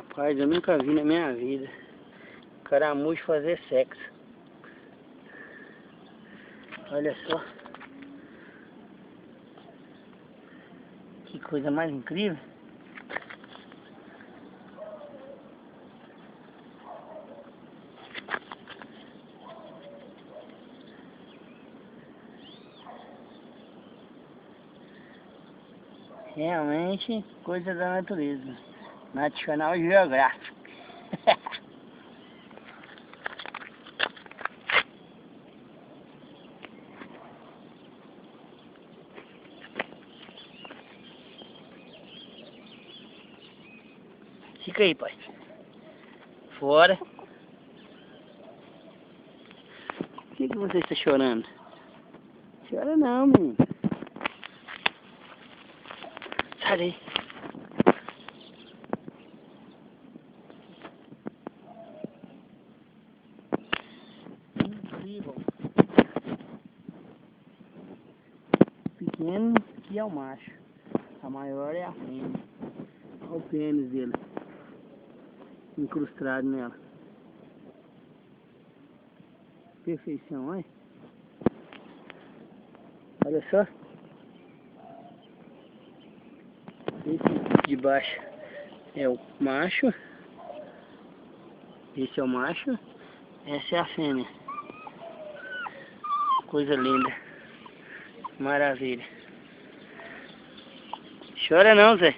Rapaz, eu nunca vi na minha vida caramujo fazer sexo. Olha só. Que coisa mais incrível. Realmente coisa da natureza. National Geographic. Fica aí, pai. Fora. Por que você está chorando? Chora não, menino. Sai daí. Incrível. Pequeno que é o macho. A maior é a fêmea. Olha o pênis dele. Incrustado nela. Perfeição, olha. Olha só. Esse de baixo é o macho. Esse é o macho. Essa é a fêmea. Coisa linda. Maravilha. Chora não, Zé.